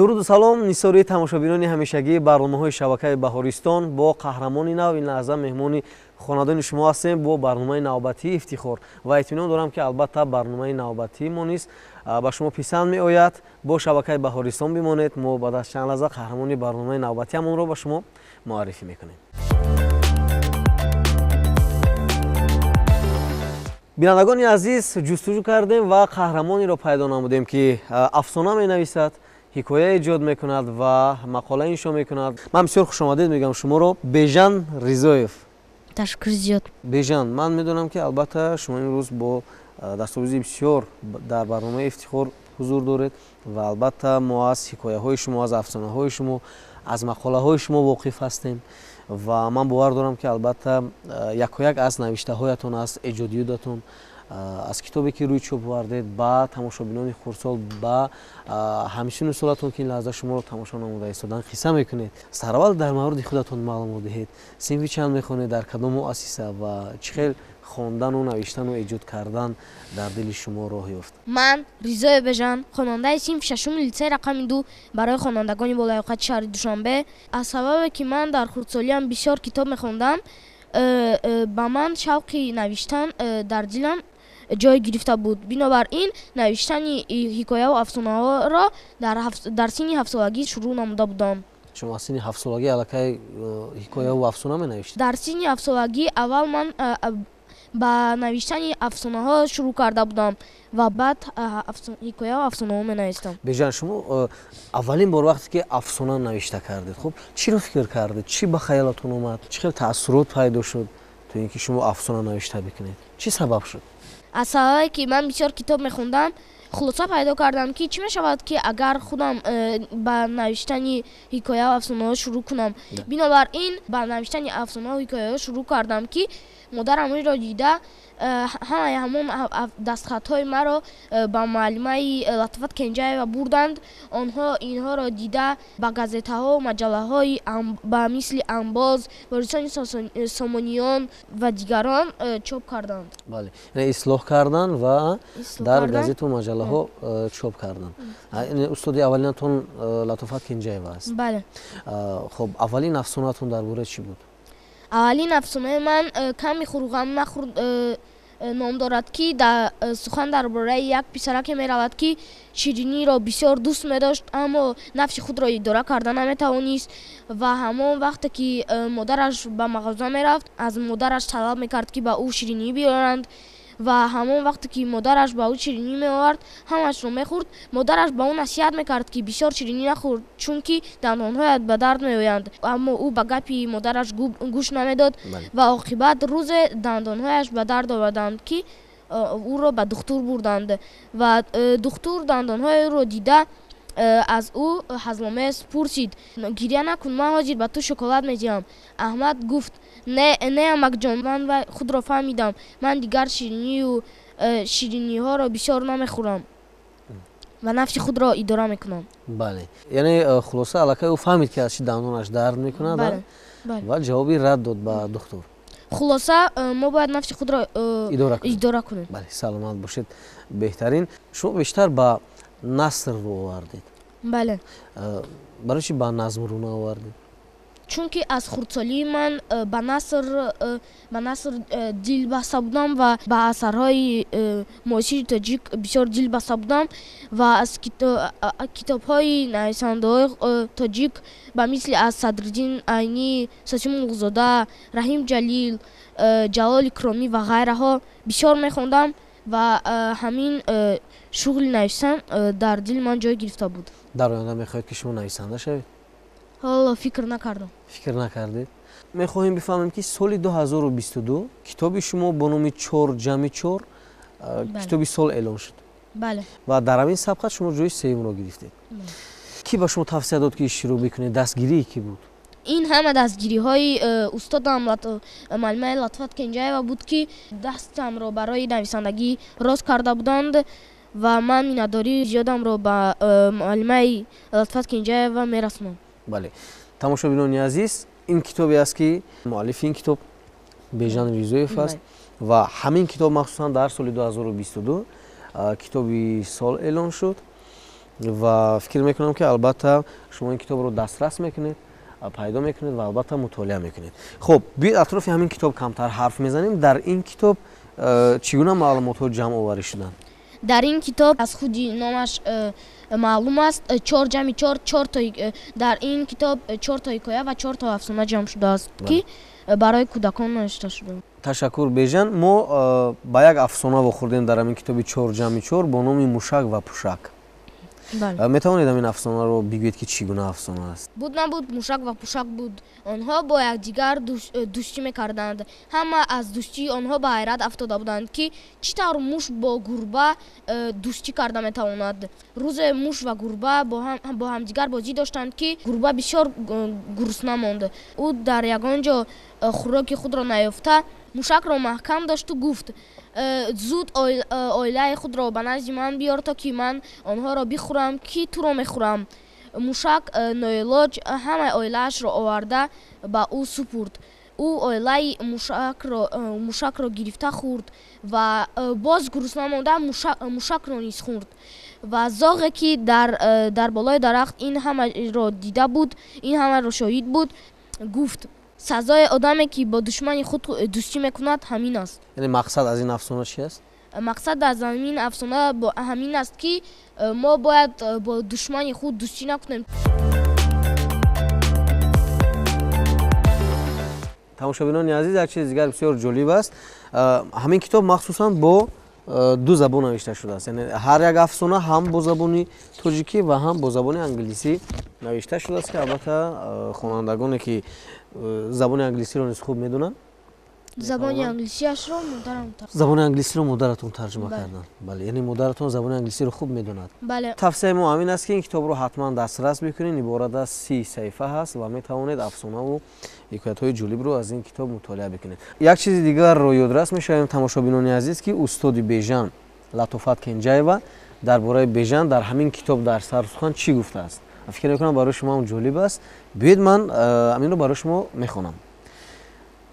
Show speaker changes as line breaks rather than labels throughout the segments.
дуруду салом нисори тамошобинони ҳамешагии барномаҳои шабакаи баҳористон бо қаҳрамони нав ин лаҳза меҳмони хонадони шумо ҳастем бо барномаи навбатии ифтихор ва эътиминон дорам ки албатта барномаи навбатии мо низ ба шумо писанд меояд. Бо шабакаи баҳористон бимонед. мо баъд аз чанд лаҳза қаҳрамони барномаи навбатиамонро ба шумо муаррифӣ мекунем. бинандагони азиз, ҷустуҷӯ кардем ва қаҳрамонеро пайдо намудем ки афсона менависад, ҳикоя эҷод мекунад ва мақола иншо мекунад. Ман бисёр хушомадед мегӯям шуморо. Бежан Ризоев.
Ташаккур зиёд.
Бежан, ман медонам ки албатта шумо имрӯз бо дастовизи бисёр дар барномаи ифтихор ҳузур доред ва албатта мо аз ҳикояҳои шумо, аз афсонаҳои шумо, аз мақолаҳои шумо воқиф ҳастем ва ман бовар дорам ки албатта якояк аз навиштаҳоятон, аз эҷодиётатон, аз китобе ки рӯи чоп овардед ба тамошобинони хурдсол, ба ҳамисуни солатон ки ин лаҳза шуморо тамошо намуда истодан қисса мекунед. Сараввал дар мавриди худатон маълумот диҳед. синфи чанд мехонед, дар кадом муассиса ва чӣ хел хондану навиштану эҷод кардан дар дили шумо роҳ ёфт?
Ман Ризоев Бежан, хонандаи синфи шашуми литсеи рақами 2 барои хонандагони болаёқати шаҳри Душанбе. Аз сабабе ки ман дар хурдсолиам бисёр китоб мехондам, ба ман шавқи навиштан дар дилам ҷой гирифта буд. Бинобар ин навиштани ҳикояву афсонаҳоро дар синни 7 солагӣ шурӯъ намуда будам.
Шумо аз синни 7 солагӣ аллакай ҳикояву афсона менавиштед? Дар
синни 7 солагӣ аввал ман ба навиштани афсонаҳо шурӯъ карда будам ва баъд ҳикояву афсонаҳо менавистам.
Бежан, шумо аввалин бор вақте ки афсона навишта кардед, хуб чиро фикр кардед? Чӣ ба хаёлатон омад? Чӣ хел таассурот пайдо шуд то ин ки шумо афсона навишта бикунед? Чӣ сабаб шуд?
Аз сабабе ки ман бисёр китоб мехондам, хулоса пайдо кардам ки чӣ мешавад ки агар худам ба навиштани ҳикояву афсонаҳо шурӯъ кунам. Бинобар ин ба навиштани афсонаҳо ҳикояҳо шурӯъ кардам ки модарам инро дида ҳамаи ҳамон дастхатҳои маро ба муаллимаи Латифат Кенҷаева бурданд. Онҳо инҳоро дида ба газетаҳо, маҷаллаҳои ба мисли Анбоз, Ворисони Сомониён ва дигарон чоп карданд.
Бале, яъне ислоҳ кардан ва дар газету маҷаллаҳо чоп кардан. Устоди аввалинатон Латифат Кенҷаева аст?
Бале.
Хуб, аввалин афсонатон дар бораи чӣ буд?
Аввалин афсонаи ман ками хурғам нахурд ном дорад ки сухан дар бораи як писараке меравад ки шириниро бисёр дӯст медошт, аммо нафси худро идора карда наметавонист ва ҳамон вақте ки модараш ба мағоза мерафт, аз модараш талаб мекард ки ба ӯ ширинӣ биёранд ва ҳамон вақте ки модараш ба ӯ ширинӣ меовард, ҳамашро мехӯрд. Модараш ба ӯ насиҳат мекард ки бисёр ширинӣ нахӯр, чунки дандонҳоят ба дард меоянд. Аммо ӯ ба гапи модараш гӯш намедод ва оқибат рӯзе дандонҳояш ба дард омаданд ки ӯро ба духтур бурданд ва духтур дандонҳои ӯро дида аз ӯ ҳазломез пурсид: гирья накун, ман ҳозир ба ту шоколад медиҳам. Аҳмад гуфт: не амакҷон, ман худро фаҳмидам, ман дигар шириниҳоро бисёр намехӯрам ва нафси худро идора мекунам.
Бале, яъне хулоса аллакай ӯ фаҳмид ки аз чӣ дандонаш дард мекунад ва ҷавоби рад дод ба духтур.
Хулоса мо бояд нафси худро идора кунем.
Бале, саломат бошед, беҳтарин. Шумо бештар ба наср рӯ овардед?
Бале.
Барои чӣ ба назм рӯ наовардед?
Чунки аз хурдсолии ман ба наср дилбаста будам ва ба асарҳои муосири тоҷик бисёр дилбаста будам ва аз китобҳои нависандаҳои тоҷик ба мисли аз Садриддин Айнӣ, Сосим Улуғзода, Раҳим Ҷалил, Ҷалол Икромӣ ва ғайраҳо бисёр мехондам ва ҳамин шуғли навистан дар дили ман ҷой гирифта буд.
Дар оянда мехоҳед ки шумо нависанда шавед?
Ҳоло фикр накардам.
Фикр накардед? Мехоҳем бифаҳмем ки соли 2022 китоби шумо бо номи «Чор ҷамъи чор» китоби сол эълон шуд.
Бале.
Ва дар ҳамин сабқат шумо ҷои сеюмро гирифтед. Ки ба шумо тавсия дод ки шурӯъ бикунед? Дастгирии кӣ буд?
Ин ҳама дастгириҳои устодам маълимаи Латифат Кенҷаева буд ки дастамро барои нависандагӣ рост карда буданд ва ман миннатдории зиёдамро ба маълимаи Латифат Кенҷаева мерасонам.
Бале, тамошобинони азиз, ин китобе аст ки муаллифи ин китоб Бежан Ризоев аст ва ҳамин китоб махсусан дар соли 2022 китоби сол эълон шуд ва фикр мекунам ки албатта шумо ин китобро дастрас мекунед, пайдо мекунед ва албатта мутолиа мекунед. Хуб, биёед атрофи ҳамин китоб камтар ҳарф мезанем. Дар ин китоб чӣ гуна маълумотҳо ҷамъоварӣ шуданд?
дар ин китоб аз худи номаш маълум аст 4 ҷамъи 4 та дар ин китоб 4 та ҳикоя ва 4 та афсона ҷамъ шудааст ки барои кӯдакон навишта шуданд.
Ташаккур Беҷан. Мо ба як афсона вохӯрдем дар ҳамин китоби 4 ҷамъи 4 бо номи Мушак ва Пушак. метавонед ҳамин афсонаро бигӯед ки чӣ гуна афсона аст?
буд набуд Мушак ва Пушак буд. онҳо бо якдигар дӯстӣ мекарданд. ҳама аз дӯстии онҳо ба ҳайрат афтода буданд ки чӣ тавр муш бо гурба дӯстӣ карда метавонад. рӯзе муш ва гурба бо ҳамдигар бозӣ доштанд ки гурба бисёр гурсна монд. ӯ дар ягон ҷо хӯроки худро наёфта мушакро маҳкам дошту гуфт: зуд оилаи худро ба назди ман биёр, то ки ман онҳоро бихӯрам ки туро мехӯрам. Мушак ноилоҷ ҳамаи оилаашро оварда ба ӯ супурд. ӯ оилаи мушакро гирифта хӯрд ва боз гурсна монда мушакро низ хӯрд. ва зоғе ки дар болои дарахт ин ҳамаро дида буд, ин ҳамаро шоҳид буд, гуфт: сазои одаме ки бо душмани худ дӯстӣ мекунад ҳамин аст.
Яъне мақсад аз ин афсона чӣ аст?
мақсад аз ҳамин афсона ҳамин аст ки мо бояд бо душмани худ дӯстӣ накунем.
тамошобинони азиз, як чизи дигар бисёр ҷолиб аст. ҳамин китоб махсусан бо ду забон навишта шудааст. Яъне ҳар як афсона ҳам бо забони тоҷикӣ ва ҳам бо забони англисӣ навишта шудааст ки албатта хонандагоне ки забони англисиро низ хуб медонанд.
забони англисиашро
забони англисиро модаратон тарҷума кардан. Бале, яъне модаратон забони англисиро хуб медонад.
бале.
тавсияи мо ҳамин аст ки ин китобро ҳатман дастрас бикунед. иборат аз 30 саҳифа ҳаст ва метавонед афсонаву ҳикоятҳои ҷолибро аз ин китоб мутолиа бикунед. Як чизи дигарро ёдрас мешавем, тамошобинони азиз, ки устоди Беҷан Латофат Кенҷаева дар бораи Беҷан дар ҳамин китоб дар сар сухан чӣ гуфтааст? фикр мекунам барои шумо ҳам ҷолиб аст. биёед ман аминро барои шумо мехонам.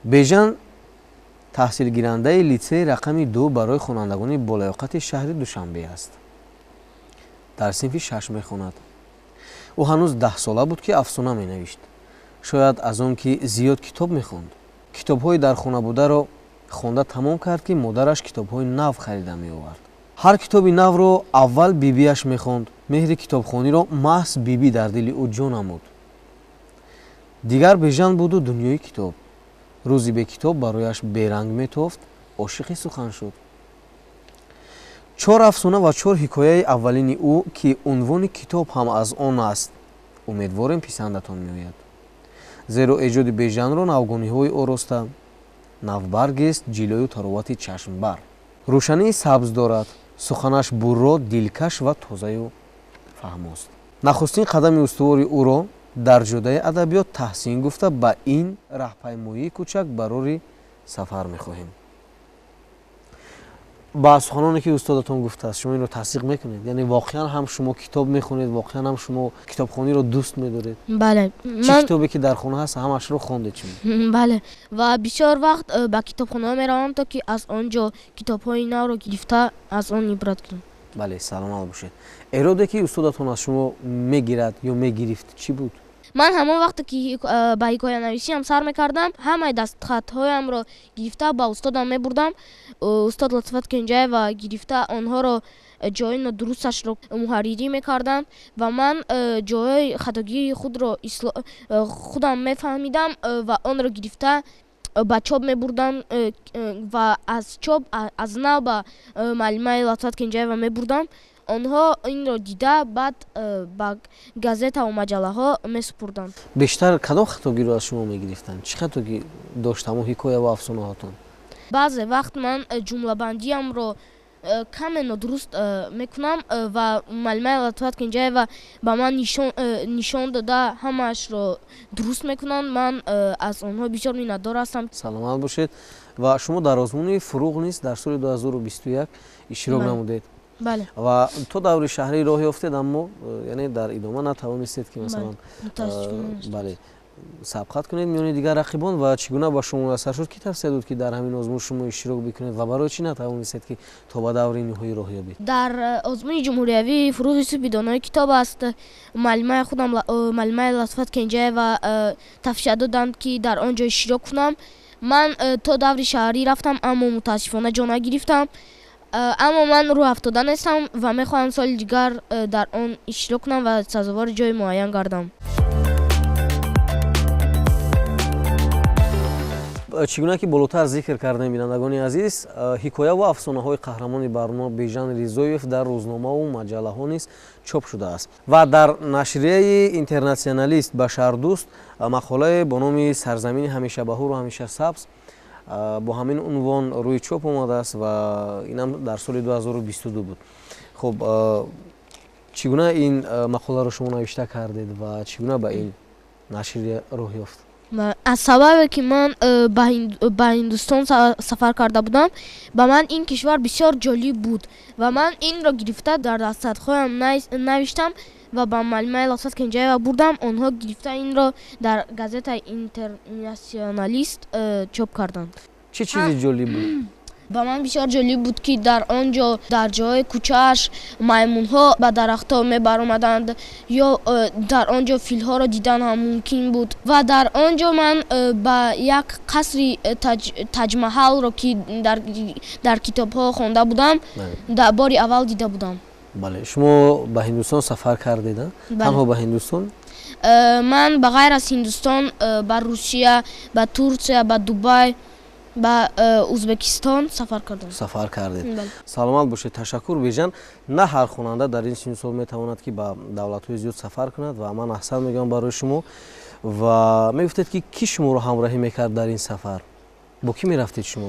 Беҷан таҳсилгирандаи литсеи рақами 2 барои хонандагони болоёқати шаҳри Душанбе аст. дар синфи 6 мехонад. ӯ ҳанӯз 10 сола буд ки афсона менавишт. шояд аз он ки зиёд китоб мехонд. китобҳои дар хона бударо хонда тамом кард ки модараш китобҳои нав харида меовард. ҳар китоби навро аввал бибиаш мехонд. меҳри китобхониро маҳз бибӣ дар дили ӯ ҷо намуд. дигар Беҷан буду дунёи китоб. рӯзи бе китоб барояш беранг метофт, ошиқи сухан шуд. 4 афсона ва 4 ҳикояи аввалини ӯ ки унвони китоб ҳам аз он аст, умедворем писандатон меояд. зеро эҷоди Беҷанро навгониҳои ороста, навбаргест ҷилою таровати чашмбар. рӯшании сабз дорад, суханаш бурро, дилкаш ва тозаю фаҳмост. нахустин қадами устувори ӯро дар ҷодаи адабиёт таҳсин гуфта ба ин раҳпаймоии кӯчак барори сафар мехоҳем. ба суханоне ки устодатон гуфтааст шумо инро тасдиқ мекунед? Яъне воқеан ҳам шумо китоб мехонед, воқеан ҳам шумо китобхониро дӯст медоред?
бале.
чӣ китобе ки дар хона ҳаст ҳамашро хондед шумо?
бале. ва бисёр вақт ба китобхонаҳо меравам, то ки аз он ҷо китобҳои навро гирифта аз он ибрат гирам.
бале, саломат бошед. эроде ки устодатон аз шумо мегирад ё мегирифт чӣ буд?
ман ҳамон вақте ки ба ҳикоянависиам сар мекардам, ҳамаи дастхатҳоямро гирифта ба устодам мебурдам. устод Латофат Кенҷаева гирифта онҳоро ҷои нодурусташро муҳаррирӣ мекарданд ва ман ҷои хатогии худро худам мефаҳмидам ва онро гирифта ба чоп мебурдам ва аз чоп аз нав ба муаллимаи Латофат Кенҷаева мебурдам. онҳо инро дида баъд ба газетаву маҷаллаҳо месупурданд.
бештар кадом хатогиро аз шумо мегирифтанд? чӣ хатогӣ дошт ҳамон ҳикоя ва афсонаҳотон? баъзе
вақт ман ҷумлабандиамро каме нодуруст мекунам ва муаллимаи Латофат Кенҷаева ба ман нишон дода ҳамаашро дуруст мекунанд. ман аз онҳо бисёр миннатдор ҳастам.
саломат бошед. ва шумо дар озмуни фуруғ низ дар соли 2021 иштирок намудед.
бале.
ва то даври шаҳрӣ роҳ ёфтед, аммо яъне дар идома натавонистед ки масалан бале сабқат кунед миёни дигар рақибон ва чӣ гуна ба шумо муяссар шуд ки тавсия дод ки дар ҳамин озмун шумо иштирок бикунед ва барои чӣ натавонистед ки то ба даври ниҳоӣ роҳ ёбед?
дар озмуни ҷумҳуриявии фурӯғи суби донои китоб аст маълимаи худам маълимаи Латифат Кенҷаева тавсия доданд ки дар он ҷо иштирок кунам. ман то даври шаҳрӣ рафтам, аммо мутаассифона ҷо нагирифтам. аммо ман рӯ афтода нестам ва мехоҳам соли дигар дар он иштирок кунам ва сазовори ҷои муайян гардам.
чӣ гуна ки болотар зикр кардем бинандагони азиз, ҳикоя ва афсонаҳои қаҳрамони барнома Беҷан Ризоев дар рӯзномаву маҷаллаҳо низ чоп шудааст ва дар нашрияи Интернационалист Башардӯст мақолае бо номи Сарзамини ҳамеша баҳуру ҳамеша сабз бо ҳамин унвон рӯи чоп омадааст ва инам дар соли 2022 буд. хуб чӣ гуна ин мақоларо шумо навишта кардед ва чӣ гуна ба ин нашрия роҳ ёфт?
аз сабабе ки ман ба Ҳиндустон сафар карда будам, ба ман ин кишвар бисёр ҷолиб буд ва ман инро гирифта дар дастхатҳоям навиштам ва ба маълимаи Латифат Кенҷаева бурдам. онҳо гирифта инро дар газетаи Интернационалист чоп карданд.
чӣ чизи ҷолиб буд?
ба ман бисёр ҷолиб буд ки дар он ҷо дар ҷоҳои кӯчааш маймунҳо ба дарахтҳо мебаромаданд ё дар он ҷо филҳоро дидан ҳам мумкин буд ва дар он ҷо ман ба як қасри таҷмаҳалро ки дар китобҳо хонда будам дар бори аввал дида будам.
бале, шумо ба Ҳиндустон сафар кардед? Танҳо ба Ҳиндустон?
ман ба ғайр аз Ҳиндустон ба Русия, ба Турсия, ба Дубай, ба Узбекистон сафар кардам.
Сафар кардед. Саломат бошед. Ташаккур Беҷан. На ҳар хонанда дар ин синни сол метавонад ки ба давлатҳои зиёд сафар кунад ва ман аҳсан мегӯям барои шумо. Ва мегуфтед ки кӣ шуморо ҳамроҳӣ мекард дар ин сафар? Бо кӣ мерафтед шумо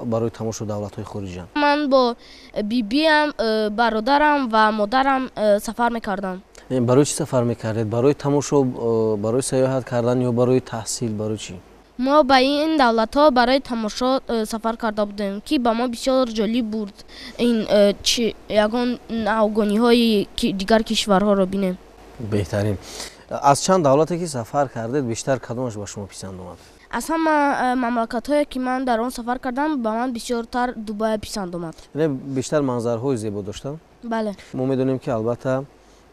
барои тамошо давлатҳои хориҷа?
ман бо бибиам, бародарам ва модарам сафар мекардам.
Барои чӣ сафар мекардед? Барои тамошо, барои саёҳат кардан ё барои таҳсил, барои чӣ?
мо ба ин давлатҳо барои тамошо сафар карда будем ки ба мо бисёр ҷолиб буд ин ягон навгониҳои дигар кишварҳоро бинем.
Беҳтарин. Аз чанд давлате ки сафар кардед, бештар кадомаш ба шумо писанд омад?
аз ҳама мамлакатҳое ки ман дар он сафар кардам, ба ман бисёртар Дубай писанд омад.
Бештар манзарҳои зебо доштанд?
Бале.
Мо медонем ки албатта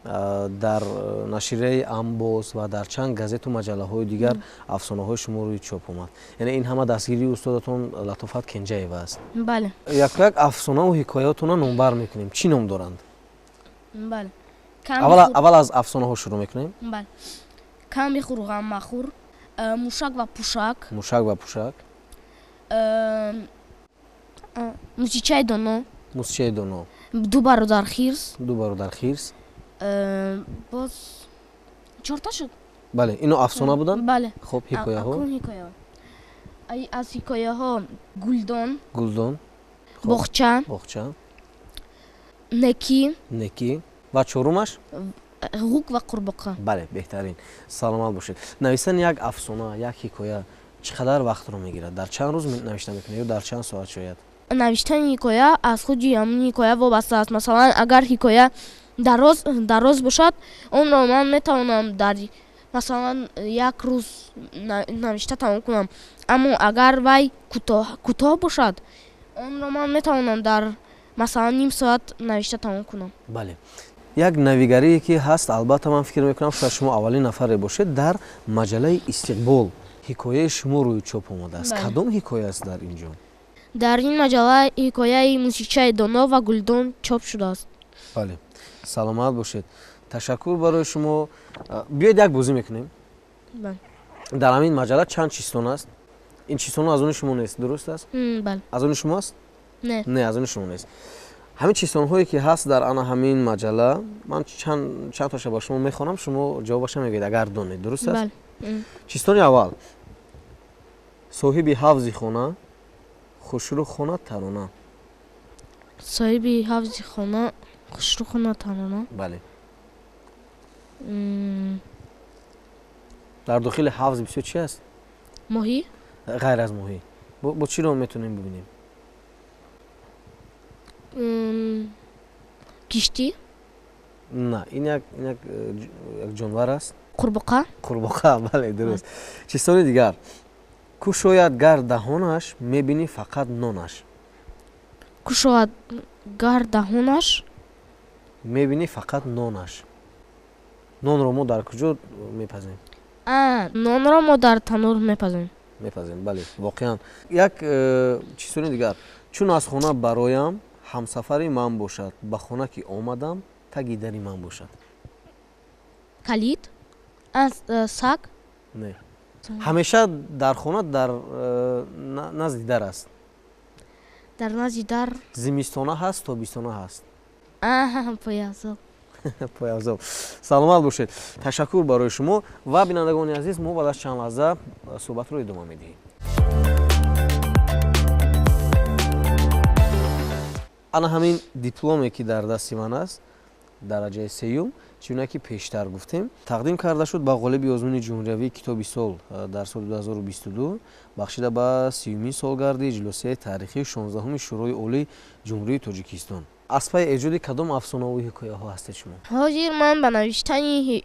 дар нашрияи Амбоз ва дар чанд газету маҷаллаҳои дигар афсонаҳои шумо рӯи чоп омад. Яъне ин ҳама дастгирии устодатон Латифат Кенҷаева аст.
Бале.
Як афсонаву ҳикоятона номбар мекунем. Чӣ ном доранд?
Бале.
Аввал аз афсонаҳо шурӯъ мекунем.
Бале. Камби хурғам махур, мушак ва пушак.
Мушак ва пушак.
Мусичаи доно.
Мусичаи доно.
Ду бародар хирс.
Ду бародар хирс.
боз чорта шуд.
Бале, ино афсона буданд?
Бале.
Хуб, ҳикояҳо.
Аз ҳикояҳо Гулдон.
Гулдон.
Боғча.
Боғча.
Неки.
Неки. Ва чорумаш?
Ғук ва қурбоқа.
Бале, беҳтарин. Саломат бошед. Навистани як афсона, як ҳикоя чӣ қадар вақтро мегирад? Дар чанд рӯз навишта мекунед ё дар чанд соат шояд?
Навиштани ҳикоя аз худи ҳамин ҳикоя вобаста аст. Масалан, агар ҳикоя дароз бошад, онро ман метавонам дар масалан як рӯз навишта тамом кунам. Аммо агар вай кӯтоҳ бошад, онро ман метавонам дар масалан ним соат навишта тамом кунам.
Бале. Як навигарие ки ҳаст, албатта ман фикр мекунам шояд шумо аввалин нафаре бошед, дар маҷаллаи Истиқбол ҳикояи шумо рӯи чоп омадааст. Кадом ҳикоя аст дар ин ҷо?
дар ин маҷалла ҳикояи Мусичаи доно ва Гулдон чоп шудааст.
Бале. Саломат бошед. Ташаккур барои шумо. Биёед як бозӣ мекунем. Дар ҳамин маҷалла чанд чистон аст? Ин чистонҳо аз они шумо нест, дуруст аст?
Бале.
Аз они шумо аст?
Не,
аз они шумо нест. ҳамин чистонҳое ки ҳаст дар ана ҳамин маҷалла, ман чанд тоша ба шумо мехонам, шумо ҷавобаша мегӯед агар донед, дуруст аст?
Бале.
Чистони аввал. Соҳиби ҳафзи хона, хушрӯ хона тарона.
Соҳиби ҳафзи хона, хушрӯ хона тарона.
Бале. Дар дохили ҳафз бисёр чӣ аст?
Моҳӣ?
Ғайр аз моҳӣ. Бо чиро метавонем бибинем?
Киштӣ?
На, ин як ҷонвар аст.
қурбоқа.
қурбоқа, бале, дуруст. Чистони дигар. Кушояд гар даҳонаш, мебини фақат нонаш.
Кушояд гар даҳонаш,
мебини фақат нонаш. Нонро мо дар куҷо мепазем?
нонро мо дар танур мепазем.
Мепазем, бале, воқеан. Як чистони дигар. Чун аз хона бароям, ҳамсафари ман бошад, ба хона ки омадам, таги дари ман бошад.
Калид? Саг?
Не. ҳамеша дар хона дар назди дар аст.
Дар назди дар?
Зимистона ҳаст, тобистона ҳаст.
Появзоб.
Появзоб. Саломат бошед. Ташаккур барои шумо ва бинандагони азиз, мо баъд аз чанд лаҳза суҳбатро идома медиҳем. ана ҳамин дипломе ки дар дасти ман аст, дараҷаи сеюм, чуна ки пештар гуфтем, тақдим карда шуд ба ғолиби озмуни ҷумҳуриявии китоби сол дар соли 2022, бахшида ба 30-умин солгарди ҷулусияи тарихии 16-уми шӯрои олии ҷумҳурии Тоҷикистон. аз пай эҷоди кадом афсонаҳои ҳикояҳо ҳастед шумо?
ҳозир ман ба навиштани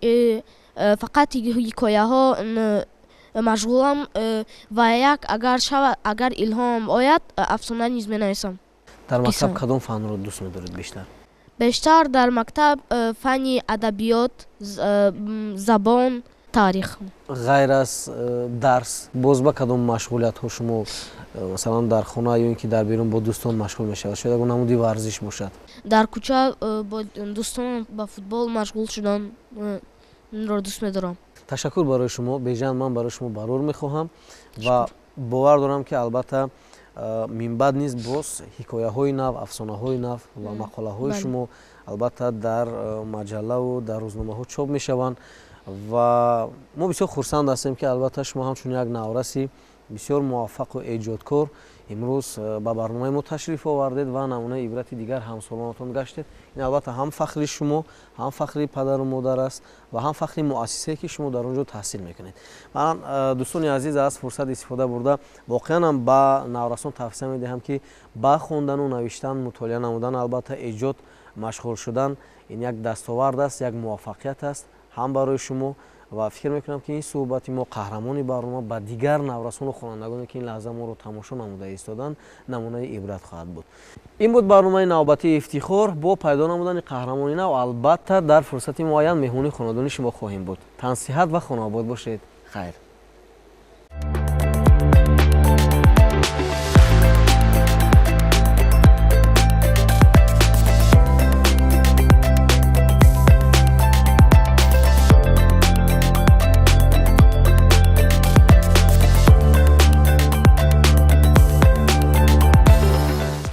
фақат ҳикояҳо машғулам ва як агар илҳом ояд, афсона низ менависам.
дар мактаб кадом фанро дӯст медоред бештар?
бештар дар мактаб фани адабиёт, забон, тарих.
ғайр аз дарс боз ба кадом машғулиятҳо шумо масалан дар хона ё ин ки дар берун бо дӯстон машғул мешавад? Шояд ягон намуди варзиш бошад?
дар кӯча бо дӯстонам ба футбол машғул шуданро дӯст медорам.
ташаккур барои шумо. Беҷан ман барои шумо барор мехоҳам ва бовар дорам ки албатта минбаъд низ боз ҳикояҳои нав, афсонаҳои нав ва мақолаҳои шумо албатта дар маҷаллаву дар рӯзномаҳо чоп мешаванд ва мо бисёр хурсанд ҳастем ки албатта шумо ҳамчун як навраси бисёр муваффақу эҷодкор имрӯз ба барномаи мо ташриф овардед ва намунаи ибрати дигар ҳамсолонатон гаштед. Ин албатта ҳам фахри шумо, ҳам фахри падару модар аст ва ҳам фахри муассисае ки шумо дар он ҷо таҳсил мекунед. Ман дӯстони азиз аз фурсат истифода бурда воқеан ҳам ба наврасон тавсия медиҳам ки ба хондану навиштан, мутолиа намудан, албатта эҷод, машғул шудан ин як дастовард аст, як муваффақият аст ҳам барои шумо ва фикр мекунам ки ин суҳбати мо қаҳрамони барнома ба дигар наврасону хонандагоне ки ин лаҳза моро тамошо намуда истоданд намунаи ибрат хоҳад буд. ин буд барномаи навбатии ифтихор бо пайдо намудани қаҳрамони нав. Албатта дар фурсати муайян меҳмони хонадони шумо хоҳем буд. Тансиҳат ва хонобод бошед. хайр.